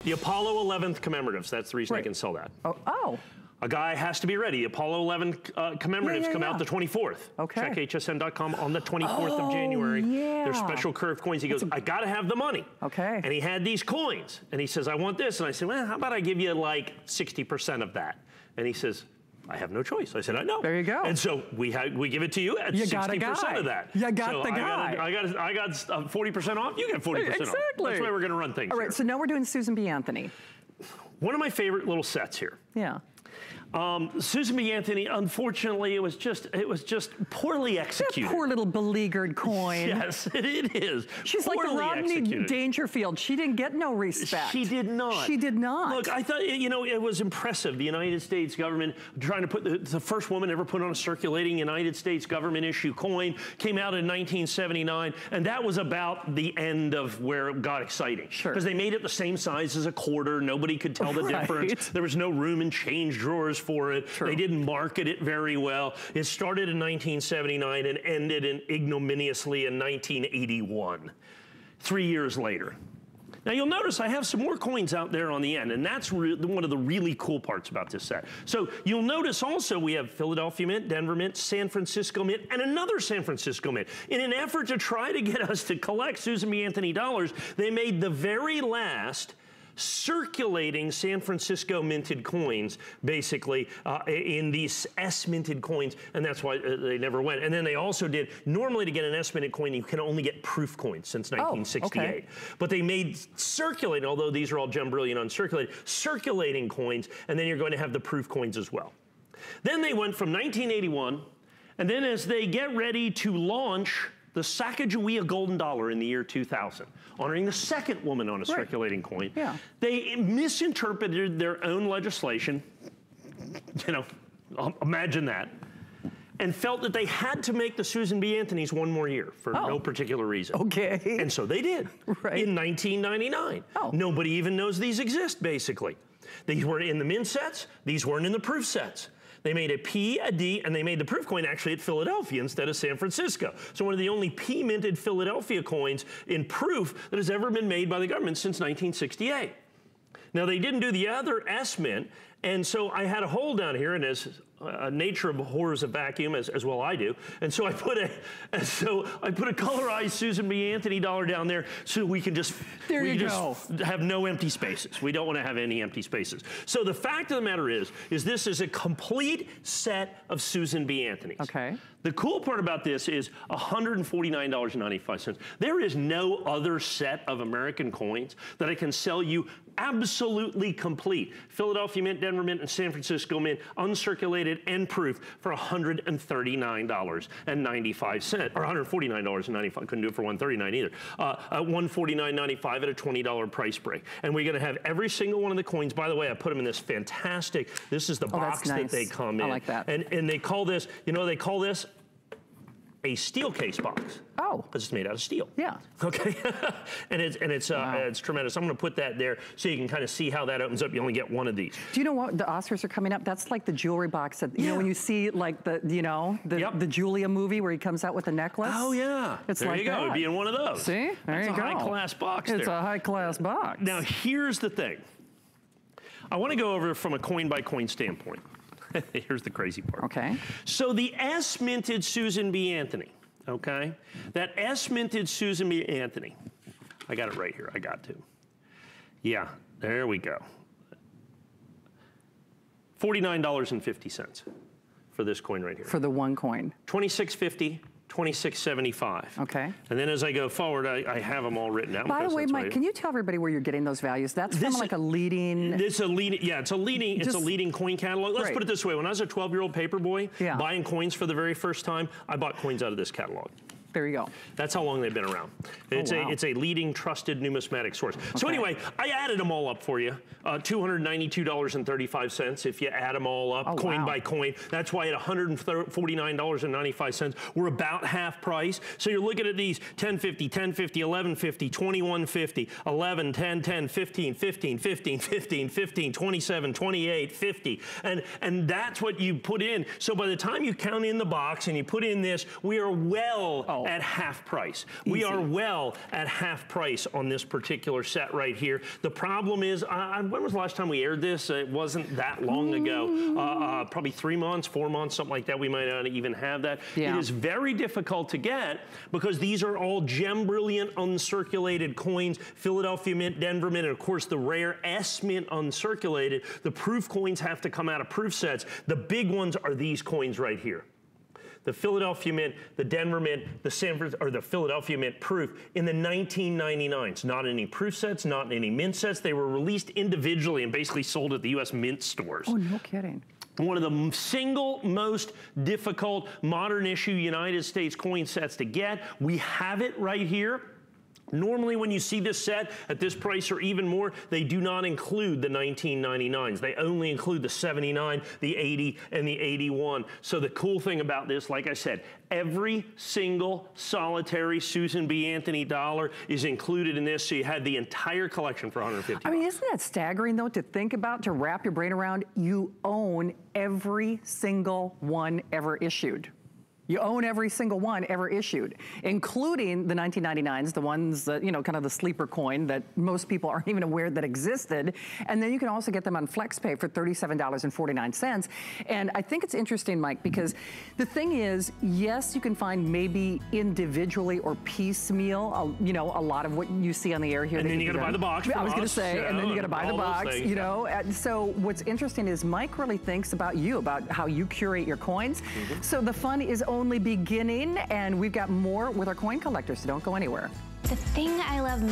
The Apollo 11th commemoratives, that's the reason I can sell that. Oh. A guy has to be ready. Apollo 11 commemoratives come out the 24th. Okay. Check hsn.com on the 24th of January. They're special curved coins. He goes, I gotta have the money. Okay. And he had these coins. And he says, I want this. And I said, well, how about I give you like 60% of that? And he says, I have no choice. I said, I know. There you go. And so we give it to you at 60% of that. You got the guy. I got 40% off. You get 40% off. Exactly. That's why we're going to run things. All right. So now we're doing Susan B. Anthony. One of my favorite little sets here. Yeah. Susan B. Anthony, unfortunately, it was just poorly executed. That poor little beleaguered coin. Yes, it is. She's poorly like the Rodney Dangerfield. She didn't get no respect. She did not. She did not. Look, I thought, you know, it was impressive. The United States government trying to put the first woman ever put on a circulating United States government issue coin came out in 1979, and that was about the end of where it got exciting. Sure. Because they made it the same size as a quarter. Nobody could tell the difference. There was no room in change drawers for it. True. They didn't market it very well. It started in 1979 and ended ignominiously in 1981, 3 years later. Now you'll notice I have some more coins out there on the end, and that's one of the really cool parts about this set. So you'll notice also we have Philadelphia Mint, Denver Mint, San Francisco Mint, and another San Francisco Mint. In an effort to try to get us to collect Susan B. Anthony dollars, they made the very last circulating San Francisco minted coins, basically, in these S minted coins, and that's why they never went. And then they also did, normally to get an S minted coin, you can only get proof coins since 1968. Okay. But they made circulating, although these are all gem brilliant uncirculated, circulating coins, and then you're going to have the proof coins as well. Then they went from 1981, and then as they get ready to launch the Sacagawea golden dollar in the year 2000, honoring the second woman on a circulating coin. Yeah. They misinterpreted their own legislation, you know, imagine that, and felt that they had to make the Susan B. Anthony's one more year for no particular reason. Okay. And so they did in 1999. Nobody even knows these exist, basically. These were in the mint sets, these weren't in the proof sets. They made a P, a D, and they made the proof coin actually at Philadelphia instead of San Francisco. So one of the only P-minted Philadelphia coins in proof that has ever been made by the government since 1968. Now they didn't do the other S mint, and so I had a hole down here, and as nature abhors a vacuum, as well I do, and so I put a colorized Susan B. Anthony dollar down there so we can just have no empty spaces. We don't want to have any empty spaces. So the fact of the matter is this is a complete set of Susan B. Anthony's. Okay. The cool part about this is $149.95. There is no other set of American coins that I can sell you absolutely complete. Philadelphia Mint, Denver Mint, and San Francisco Mint, uncirculated and proof for $139.95, or $149.95. Couldn't do it for $139 either. $149.95 at a $20 price break. And we're gonna have every single one of the coins. By the way, I put them in this fantastic, this is the box that they come in. I like that. And they call this, you know, they call this a steel case box. Oh. Because it's made out of steel. Yeah. Okay. and it's tremendous. I'm going to put that there so you can kind of see how that opens up. You only get one of these. Do you know what? The Oscars are coming up. That's like the jewelry box that, you know, when you see like the, you know, the Julia movie where he comes out with a necklace. Oh, yeah. It's there like you go. It'd be in one of those. See? There you go. It's a high-class box there. It's a high-class box. Now, here's the thing. I want to go over from a coin-by-coin standpoint. Here's the crazy part. Okay. So the S minted Susan B. Anthony, okay? That S minted Susan B. Anthony. I got it right here. I got to. Yeah, there we go. $49.50 for this coin right here. For the one coin. $26.50. $26.75. Okay. And then as I go forward, I have them all written down. By the way, Mike, can you tell everybody where you're getting those values? That's from like a leading... It's a leading coin catalog. Let's put it this way. When I was a 12-year-old paper boy, buying coins for the very first time, I bought coins out of this catalog. There you go. That's how long they've been around. It's a leading, trusted numismatic source. Okay. So anyway, I added them all up for you. $292.35 if you add them all up, coin by coin. That's why at $149.95, we're about half price. So you're looking at these $10.50, $10.50, $11.50, $21.50, $11, $10, $10, $15, $15, $15, $15, $15, $27, $28, $50. And that's what you put in. So by the time you count in the box and you put in this, we are well at half price. Easy. We are well at half price on this particular set right here. The problem is, when was the last time we aired this? It wasn't that long ago. Probably 3 months, 4 months, something like that. We might not even have that. Yeah. It is very difficult to get because these are all gem brilliant uncirculated coins, Philadelphia Mint, Denver Mint, and of course the rare S Mint uncirculated. The proof coins have to come out of proof sets. The big ones are these coins right here. The Philadelphia Mint, the Denver Mint, the Philadelphia Mint proof in the 1999s. Not any proof sets, not any mint sets. They were released individually and basically sold at the U.S. mint stores. Oh, no kidding. One of the single most difficult modern issue United States coin sets to get. We have it right here. Normally when you see this set at this price or even more, they do not include the 1999s. They only include the 79, the 80, and the 81. So the cool thing about this, like I said, every single solitary Susan B. Anthony dollar is included in this, so you had the entire collection for $150. I mean, isn't that staggering, though, to think about, to wrap your brain around? You own every single one ever issued. You own every single one ever issued, including the 1999s, the ones that, you know, kind of the sleeper coin that most people aren't even aware that existed. And then you can also get them on FlexPay for $37.49. And I think it's interesting, Mike, because the thing is, yes, you can find maybe individually or piecemeal, you know, a lot of what you see on the air here. And then you got to buy the box. I was going to say, and then you got to buy the box, you know. And so what's interesting is Mike really thinks about you, about how you curate your coins. So the fun is only beginning, and we've got more with our coin collectors, so don't go anywhere. The thing I love